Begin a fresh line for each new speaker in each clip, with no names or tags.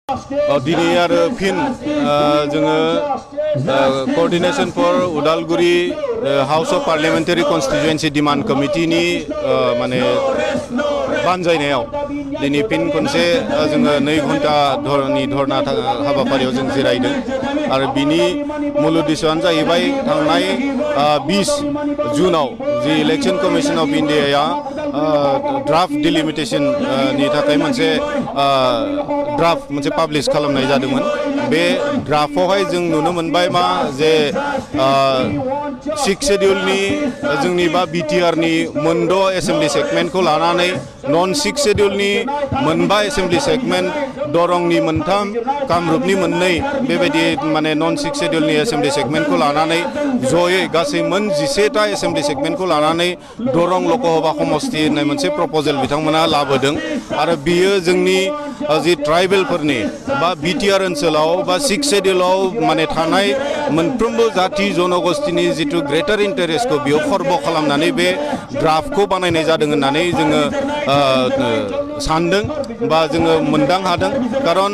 दिनै आरो फिन जोङो coordination for Udalguri house of parliamentary constituency demand कमिटिनि माने बानजायनायाव दिनै फिन खनसे जोङो 2 घन्टा धरना हाबाफारियाव जों जिरायदों आरो बिनि मूल उद्देश्यआनो जाहैबाय थांनाय 20 जुनाव जि Election Commission of India draft delimitation नि थाखाय मोनसे ड्राफ्ट मोनसे पाब्लिश खालामनाय जादोंमोन बे ड्राफ्टआवहाय जों नुनो मोनबाय मा जे 6 शेड्यूलनि जोंनि बा बीटीआर नि मोनद' एसेम्बली सेगमेन्टखौ लानानै नन 6 शेड्यूलनि मोनबा एसेम्बली सेगमेन्ट दरंनि मोनथाम कामरुपनि मोननै बेबायदि माने नन 6 शेड्यूलनि एसेम्बली सेगमेन्टखौ लानानै जयै गासै मोन 11टा एसेम्बली सेगमेन्टखौ लानानै दरं लकसभा समष्टि होननाय मोनसे प्रपोजल बिथांमोना लाबोदों आरो बियो जोंनि जि ट्राइबेलफोरनि बा बीटीआर ओनसोलाव बा 6 शेड्यूलाव माने थानाय मोनफ्रोमबो जाति जनगोष्ठीनि जितु ग्रेटार इन्टारेस्टखौ बियो खर्ब खालामनानै बे ड्राफ्टखौ बानायनाय जादों होननानै जोङो सानदों बा जोङो मोनदां हादों खारन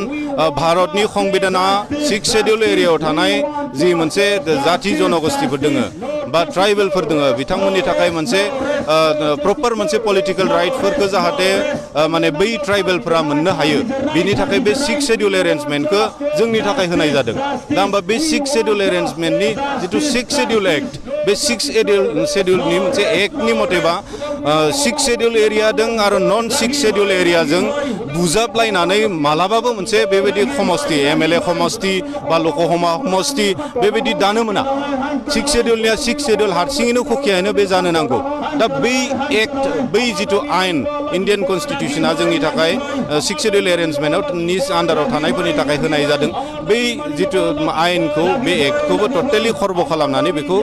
भारतनि संविधाना 6 शेड्यूल एरियायाव थानाय जि मोनसे जाति जनगोष्ठीफोर दोङो बा ट्राइबेलफोर दोङो बिथांमोननि थाखाय मोनसे प्रपार मोनसे पलिटिकल राइट्सफोरखौ जाहाथे माने बै ट्राइबेलफोरा मोननो हायो बिनि थाखाय बे 6 शेड्यूल एरेन्जमेन्टखौ जोंनि थाखाय होनाय जादों दा होमबा बे 6 शेड्यूल एरेन्जमेन्टनि जितु 6 शेड्यूल एक्ट बे 6 शेड्यूलनि मोनसे एक्टनि मथेबा 6 शेड्यूल एरिया दों आरो नन 6 शेड्यूल एरियाजों बुजाबलायनानै मालाबाबो मोनसे बेबायदि समष्टि एमएलए समष्टि बा लकसभा समष्टि बेबायदि दानो मोना 6 शेड्यूलनिया 6 शेड्यूल हारसिङैनो खखियायैनो बे जानो नांगौ दा बै एक्ट बै जितु आयेन इन्डियान कन्स्टिट्यूशना जोंनि थाखाय 6 शेड्यूल एरेन्जमेन्टआव नि आन्डाराव थानायफोरनि थाखाय होनाय जादों बै जितु आयेनखौ बे एक्टखौबो टटेलि खर्ब खालामनानै बेखौ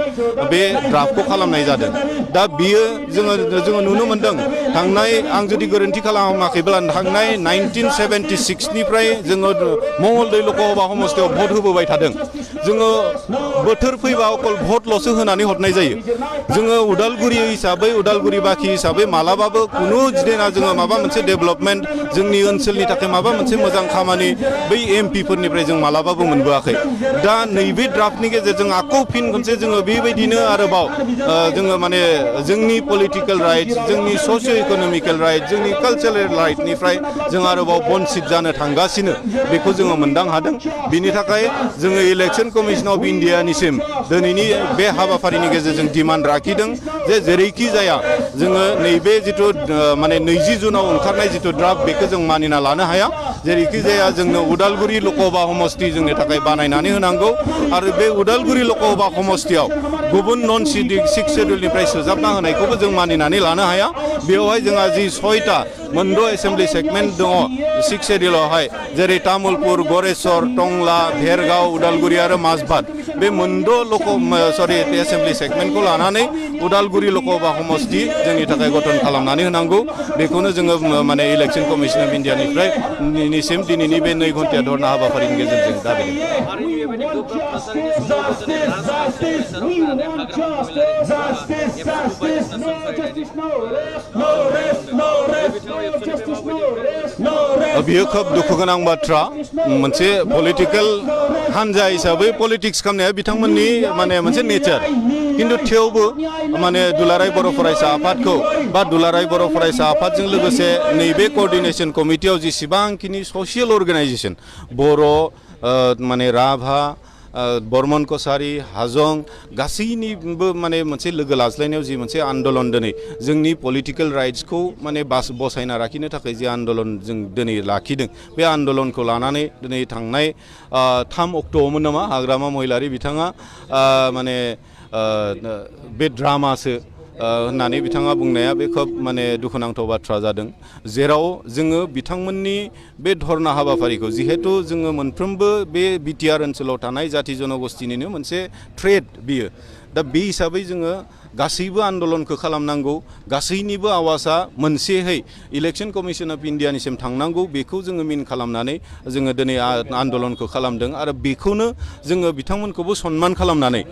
बे ड्राफ्टखौ खालामनाय जादों दा बियो जोङो नुनो मोनदों थांनाय आं जुदि गोरोन्थि खालामाखैब्ला थांनाय 1976 निफ्राय जोङो मंगलदै लकसभा समष्टियाव भट होबोबाय थादों जोङो बोथोर फैबा अकल भटल'सो होनानै हरनाय जायो जोङो उदालगुरि हिसाबै उदालगुरि बाखि हिसाबै मालाबाबो कुनु जिदिना जोङो माबा मोनसे डेभेलपमेन्ट जोंनि ओनसोलनि थाखाय माबा मोनसे मोजां खामानि बै एमपिफोरनिफ्राय जों मालाबाबो मोनबोआखै दा नैबे ड्राफ्टनि गेजेरजों आखौ फिन खनसे जोङो बेबायदिनो आरोबाव जोङो माने जोंनि पलिटिकेल राइट्स जोंनि ससिय' इक'नमिकेल राइट जोंनि कालचारेल राइटनिफ्राय जों आरोबाव बन्सित जानो थांगासिनो बेखौ जोङो मोनदां हादों बिनि थाखाय जोङो इलेक्शन कमिशन अफ इन्डियानिसिम दिनैनि बे हाबाफारिनि गेजेरजों डिमान्ड लाखिदों जे जेरैखि जाया जोङो नैबे जितु माने 20 जुनाव ओंखारनाय जितु ड्राफ्ट बेखौ जों मानिना लानो हाया जेरैखि जाया जोंनो उदालगुरि लकसभा समष्टि जोंनि थाखाय बानायनानै होनांगौ आरो बे उदालगुरि लकसभा समष्टियाव गुबुन नन 6 शेड्यूलनिफ्राय सोजाबना होनायखौबो जों मानिनानै लानो हाया बेवहाय जोंहा जि 6टा मोनद' एसेम्बली सेगमेन्ट दङ 6 शेड्यूलावहाय जेरै तामुलपुर गरेस्वर टंला भेरगाव उदालगुरि आरो माजबाद बे मोनद' एसेम्बली सेगमेन्टखौ लानानै उदालगुरि लकसभा समष्टि जोंनि थाखाय गठन खालामनानै होनांगौ बेखौनो जोङो माने इलेक्शन कमिशन अफ इन्डियानिफ्राय निसिम दिनैनि बे 2 घन्टा धरना हाबाफारिनि गेजेरजों दाबि बियो खोब दुखु गोनां बाथ्रा मोनसे पलिटिकल हान्जा हिसाबै पलिटिक्स खालामनाया बिथांमोननि माने मोनसे नेचार किन्तु थेवबो माने दुलाराय बर' फरायसा आफादखौ बा दुलाराय बर' फरायसा आफादजों लोगोसे नैबे कोअर्डिनेशन कमिटियाव जेसेबांखिनि ससियेल अर्गानाइजेशन बर' माने राभा बर्मन कसारी हाजं गासैनिबो माने मोनसे लोगो लाज्लायनायाव जि मोनसे आन्दोलन दिनै जोंनि पलिटिकल राइट्सखौ माने बसायना लाखिनो थाखाय जि आन्दोलन जों दिनै लाखिदों बे आन्दोलनखौ लानानै दिनै थांनाय 3 अक्ट'आवमोन नामा हाग्रामा महिलारि बिथाङा माने बे ड्रामासो होननानै बिथाङा बुंनाया बे खोब माने दुखुनांथाव बाथ्रा जादों जेराव जोङो बिथांमोननि बे धरना हाबाफारिखौ जिहेतु जोङो मोनफ्रोमबो बे बीटीआर ओनसोलाव थानाय जाति जनगोष्ठीनिनो मोनसे थ्रेड बियो दा बे हिसाबै जोङो गासैबो आन्दोलनखौ खालामनांगौ गासैनिबो आवाजआ मोनसेहै इलेक्शन कमिशन अफ इन्डियानिसिम थांनांगौ बेखौ जोङो मिन खालामनानै जोङो दिनै आन्दोलनखौ खालामदों आरो बेखौनो जोङो बिथांमोनखौबो सनमान खालामनानै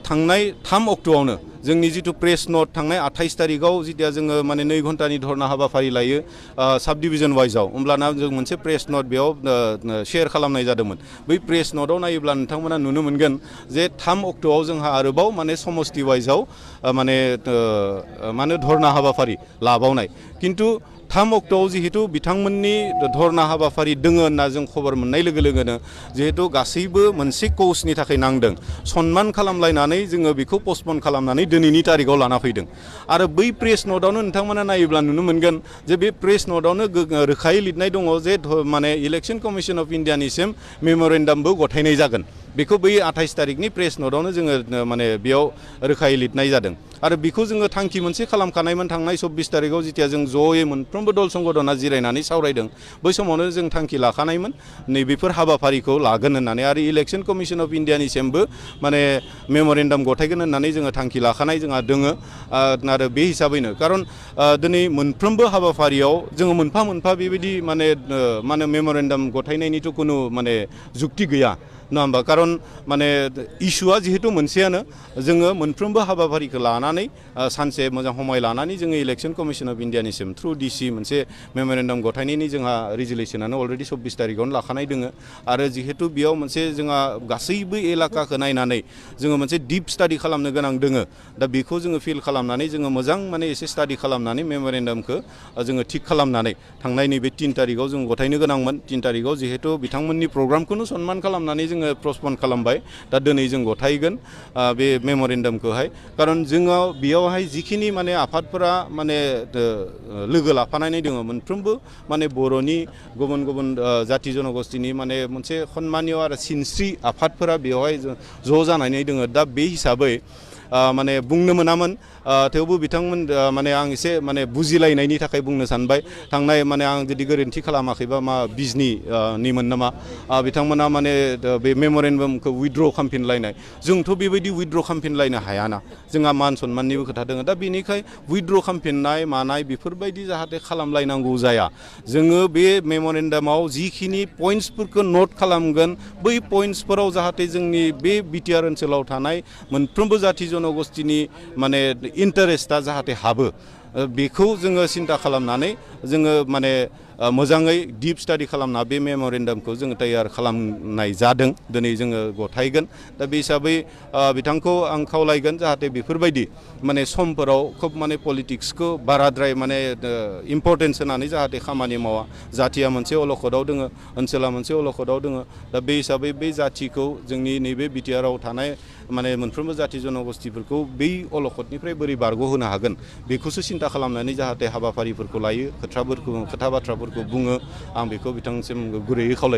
थांनाय 3 अक्ट'आवनो जोंनि जिथु प्रेस नट थांनाय 28 तारिखआव जितिया जोङो माने 2 घन्टानि धरना हाबाफारि लायो साब डिभिजन वाइजआव होमब्लाना जों मोनसे प्रेस नट बेयाव शेयार खालामनाय जादोंमोन बै प्रेस नटआव नायोब्ला नोंथांमोना नुनो मोनगोन जे 3 अक्ट'आव जोंहा आरोबाव माने समस्ति वाइजआव माने धरना हाबाफारि लाबावनाय किन्तु 3 अक्ट'आव जिहेतु बिथांमोननि धरना हाबाफारि दोङो होनना जों खबर मोननाय लोगो लोगोनो जिहेतु गासैबो मोनसे कौसनि थाखाय नांदों सनमान खालामलायनानै जोङो बेखौ पस्टपन खालामनानै दिनैनि तारिखआव लाना फैदों आरो बै प्रेस नटआवनो नोंथांमोना नायोब्ला नुनो मोनगोन जे बे प्रेस नटआवनो रोखायै लिरनाय दङ जे माने इलेक्शन कमिशन अफ इन्डियानिसिम मेम'रेन्डामबो गथायनाय जागोन बेखौ बै 28 तारिखनि प्रेस नटआवनो जोङो माने बेयाव रोखायै लिरनाय जादों आरो बेखौ जोङो थांखि मोनसे खालामखानायमोन थांनाय 24 तारिखआव जितिया जों ज'यै मोनफ्रोमबो दल संगठना जिरायनानै सावरायदों बै समावनो जों थांखि लाखानायमोन नैबेफोर हाबाफारिखौ लागोन होननानै आरो इलेक्शन कमिशन अफ इन्डियानिसिमबो माने मेम'रेन्डाम गथायगोन होननानै जोङो थांखि लाखानाय जोंहा दोङो आरो बे हिसाबैनो खारन दिनै मोनफ्रोमबो हाबाफारियाव जोङो मोनफा मोनफा बेबायदि माने मेम'रेन्डाम गथायनायनिथ' कुनु माने जुक्ति गैया नङा होमबा खारन माने इस्युआ जिहेतु मोनसेयानो जोङो मोनफ्रोमबो हाबाफारिखौ लानानै सानसे मोजां समय लानानै जोङो इलेक्शन कमिशन अफ इन्डियानिसिम थ्रु डिसि मोनसे मेम'रेन्डाम गथायनायनि जोंहा रिजुलेसनानो अलरेडि 24 तारिखआवनो लाखानाय दोङो आरो जिहेतु बेयाव मोनसे जोंहा गासैबो एलाकाखौ नायनानै जोङो मोनसे डिप स्टाडि खालामनो गोनां दोङो दा बेखौ जोङो फिल खालामनानै जोङो मोजां माने एसे स्टाडि खालामनानै मेम'रेन्डामखौ जोङो थिक खालामनानै थांनाय नैबे 3 तारिखआव जों गथायनो गोनांमोन 3 तारिखआव जिहेतु बिथांमोननि प्रग्रामखौनो सनमान खालामनानै जोङो पस्टपन खालामबाय दा दिनै जों गथायगोन बे मेम'रेन्डामखौहाय खारन जोङो बेयावहाय जिखिनि माने आफादफोरा माने लोगो लाफानानै दङ मोनफ्रोमबो माने बर'नि गुबुन गुबुन जाति जनगोष्ठीनि माने मोनसे सन्मानिय आरो सिनस्रि आफादफोरा बेवहाय ज' जानानै दङ दा बे हिसाबै माने बुंनो मोनामोन थेवबो बिथांमोन माने आं एसे माने बुजिलायनायनि थाखाय बुंनो सानबाय थांनाय माने आं जुदि गोरोन्थि खालामाखैबा मा बिजनिमोन नामा बिथांमोना माने बे मेम'रेन्डामखौ उइथड्र खालामफिनलायनाय जोंथ' बेबायदि उइथड्र खालामफिनलायनो हायाना जोंहा मान सन्माननिबो खोथा दङ दा बेनिखाय उइथड्र खालामफिननाय मानाय बेफोरबायदि जाहाथे खालामलायनांगौ जाया जोङो बे मेम'रेन्डामाव जिखिनि पइन्ट्सफोरखौ नट खालामगोन बै पइन्ट्सफोराव जाहाथे जोंनि बे बिटिआर ओनसोलाव थानाय मोनफ्रोमबो जाति जनगोष्ठीनि माने इन्टारेस्टआ जाहाथे हाबो बेखौ जोङो सिन्था खालामनानै जोङो माने मोजाङै डिप स्टाडि खालामना बे मेम'रेन्डामखौ जोङो तैयार खालामनाय जादों दिनै जोङो गथायगोन दा बे हिसाबै बिथांखौ आं खावलायगोन जाहाथे बेफोरबायदि माने समफोराव खोब माने पलिटिक्सखौ बाराद्राय माने इम्परटेन्स होनानै जाहाथे खामानि मावा जातिया मोनसे अलखदाव दोङो ओनसोला मोनसे अलखदाव दोङो दा बे हिसाबै बे जातिखौ जोंनि नैबे बिटिआरआव थानाय माने मोनफ्रोमबो जाति जनगोष्ठीफोरखौ बै अलखदनिफ्राय बोरै बारग'होनो हागोन बेखौसो सिन्था खालामनानै जाहाथे हाबाफारिफोरखौ लायो खोथा बाथ्राफोरखौ बुङो आं बेखौ बिथांसिम गुरैयै खावलायो